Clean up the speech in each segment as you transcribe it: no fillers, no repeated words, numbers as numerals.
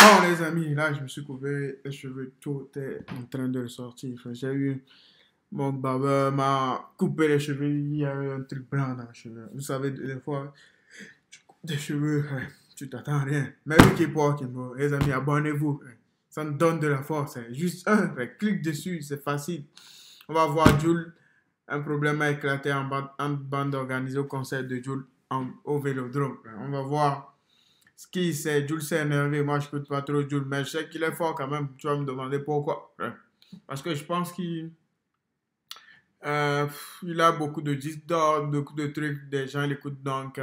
Bon, les amis, là, je me suis coupé les cheveux, tout est en train de ressortir. Enfin, j'ai eu mon barbeur m'a coupé les cheveux, il y a eu un truc blanc dans les cheveux. Vous savez, des fois, tu coupes des cheveux, hein, tu t'attends à rien. Mais vu qu'il porte, les amis, abonnez-vous. Hein. Ça me donne de la force. Hein. Juste clique dessus, c'est facile. On va voir Jules. Un problème a éclaté en bande organisée au concert de Jules au Vélodrome. Hein. On va voir. Ce qui c'est, Jules s'est énervé, moi je ne peux pas trop Jules, mais je sais qu'il est fort quand même. Tu vas me demander pourquoi. Ouais. Parce que je pense il a beaucoup de disques d'or, beaucoup de trucs, des gens l'écoutent donc.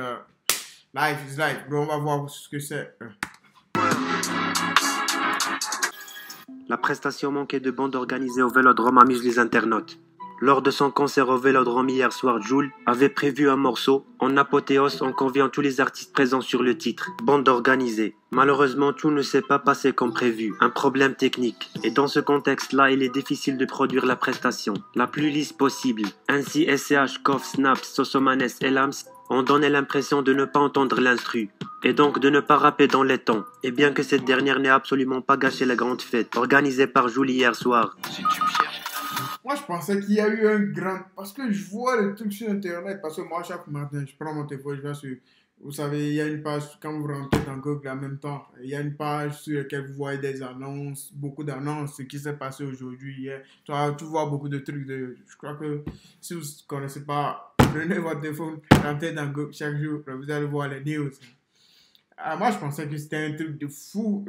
Life is life, bro, on va voir ce que c'est. La prestation manquée de bande organisée au Vélodrome amuse les internautes. Lors de son concert au Vélodrome hier soir, Jul avait prévu un morceau en apothéose en conviant tous les artistes présents sur le titre, bande organisée. Malheureusement, tout ne s'est pas passé comme prévu, un problème technique. Et dans ce contexte-là, il est difficile de produire la prestation la plus lisse possible. Ainsi, SCH, Koff, Snaps, Sosomanes et Lams ont donné l'impression de ne pas entendre l'instru, et donc de ne pas rapper dans les temps. Et bien que cette dernière n'ait absolument pas gâché la grande fête organisée par Jul hier soir. Moi, je pensais qu'il y a eu un grand... Parce que je vois les trucs sur Internet. Parce que moi, chaque matin, je prends mon téléphone, je vais sur... Vous savez, il y a une page, quand vous rentrez dans Google en même temps, il y a une page sur laquelle vous voyez des annonces, beaucoup d'annonces, ce qui s'est passé aujourd'hui, hier. Tu vois beaucoup de trucs. Je crois que si vous ne connaissez pas, prenez votre téléphone, rentrez dans Google chaque jour, vous allez voir les news. Moi, je pensais que c'était un truc de fou.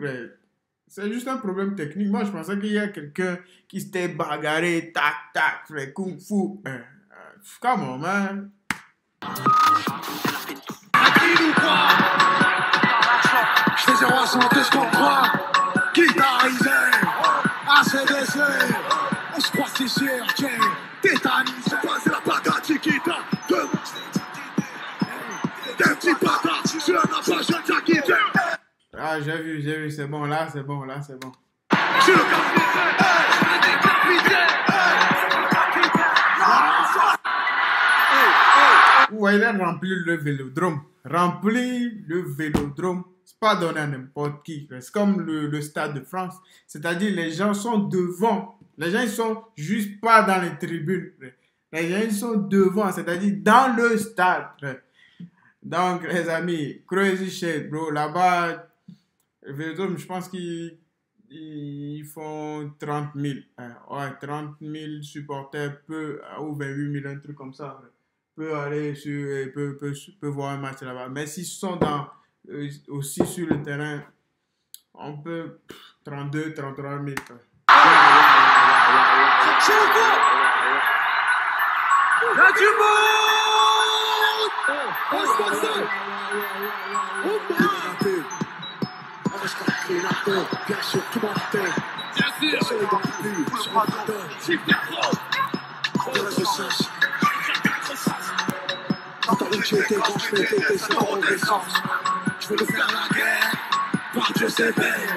C'est juste un problème technique. Moi, je pensais qu'il y a quelqu'un qui s'était bagarré, tac, tac, fait kung fu. Come on, man. Je fais 0 à 100, qu'est-ce qu'on croit? Guitarisé, ACDC, on se croit c'est sûr, tiens, tétanisé, c'est la bagarre Chiquita, des petits bâtards, sur la page de Chiquita. Ah, j'ai vu, c'est bon, là, c'est bon. Je le capitaine, Vous voyez, là, remplir le Vélodrome. Remplir le Vélodrome, c'est pas donné à n'importe qui. C'est comme le Stade de France. C'est-à-dire, les gens sont devant. Les gens, ils sont juste pas dans les tribunes. Les gens, ils sont devant, c'est-à-dire dans le stade. Donc, les amis, crazy shit, bro. Là-bas, le Vélodrome, je pense qu'ils font 30 000. Ouais, 30 000 supporters ou 28 000, un truc comme ça. Peut aller peut voir un match là-bas. Mais s'ils sont aussi sur le terrain, on peut 32, 33 000. Là du monde! On se passe ça! Bien sûr, tout le monde bien sûr, les gants plus, sur la tête, de la recherche. Quand tu étais, quand je fais c'est en reconnaissance. Je veux nous faire la guerre, par Dieu c'est belle.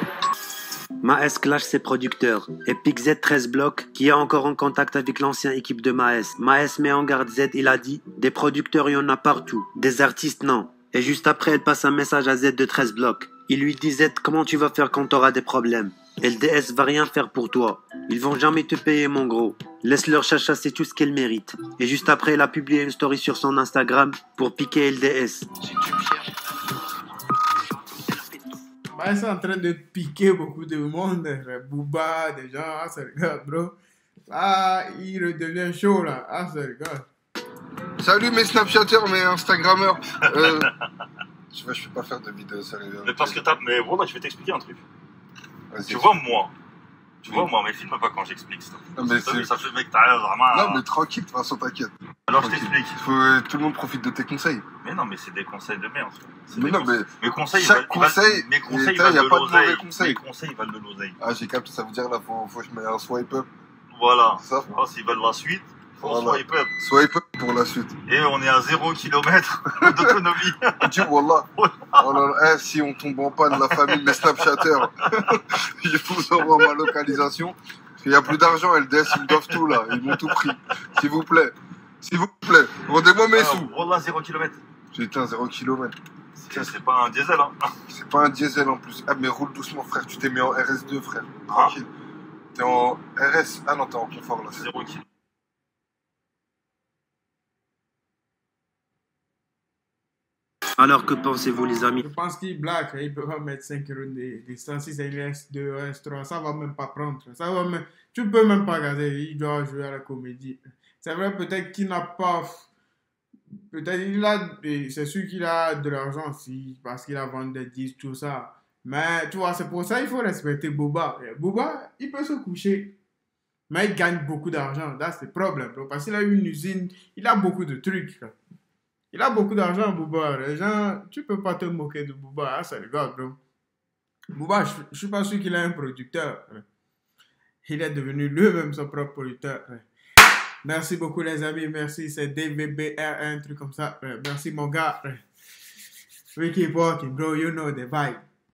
Maes clash ses producteurs et pique Z 13 Block qui est encore en contact avec l'ancienne équipe de Maes. Maes met en garde Z, il a dit « Des producteurs il y en a partout, des artistes non ». Et juste après elle passe un message à Z de 13 Block. Il lui dit « Z, comment tu vas faire quand t'auras des problèmes ? LDS va rien faire pour toi. Ils vont jamais te payer mon gros. Laisse-leur chasser tout ce qu'elle mérite. » Et juste après elle a publié une story sur son Instagram pour piquer LDS. Ils sont en train de piquer beaucoup de monde, Booba, des gens, ça regarde, bro. Ah, il redevient chaud, là. Ah, ça regarde. Salut mes Snapchatters, mes Instagrammeurs. Je peux pas faire de vidéo sérieuse. Mais parce que mais voilà, je vais t'expliquer un truc. Tu Oui. vois, moi, mes films, pas quand j'explique ça. Non, mais Ça fait mec, t'as vraiment. Non, mais tranquille, de toute façon, t'inquiète. Alors, Tranquille. je t'explique. Tout le monde profite de tes conseils. Mais non, mais c'est des conseils de merde. Mais non, mais mes conseils, chaque conseil, mes conseils, il y a valent de pas de mauvais l'oseille. conseils. Mes conseils valent de l'oseille. Ah, j'ai capté, ça veut dire là, faut que je mette un swipe up. Voilà. Ça, S'ils veulent la suite, faut voilà. swipe up. Swipe up pour la suite. Et on est à 0 km d'autonomie. Tu wallah. Oh là là, si on tombe en panne, la famille, mes Snapchatters, je vous envoie ma localisation. Parce qu'il n'y a plus d'argent, LDS, ils me doivent tout là. Ils m'ont tout pris. S'il vous plaît. Rendez-moi mes sous. Wallah, 0 km. Putain, 0 km. C'est pas un diesel, hein. C'est pas un diesel en plus. Ah, mais roule doucement, frère. Tu t'es mis en RS2, frère. Tranquille. T'es en RS. Ah non, t'es en confort là. 0 km. Alors que pensez-vous les amis? Je pense qu'il blague, il peut pas mettre 5 euros de distance. Si c'est une S2, S3, ça va même pas prendre. Ça va même, tu peux même pas regarder, il doit jouer à la comédie. C'est vrai, peut-être qu'il n'a pas. Peut-être il a. C'est sûr qu'il a de l'argent aussi, parce qu'il a vendu des disques, tout ça. Mais tu vois, c'est pour ça qu'il faut respecter Booba. Booba, il peut se coucher, mais il gagne beaucoup d'argent. C'est le problème, bro, parce qu'il a une usine, il a beaucoup de trucs. Il a beaucoup d'argent, Booba. Les gens, tu peux pas te moquer de Booba, hein, c'est le gars, bro. Booba, je suis pas sûr qu'il a un producteur. Il est devenu lui-même son propre producteur. Merci beaucoup, les amis. Merci, c'est DVBR, un truc comme ça. Merci, mon gars. We keep walking, bro. You know the vibe.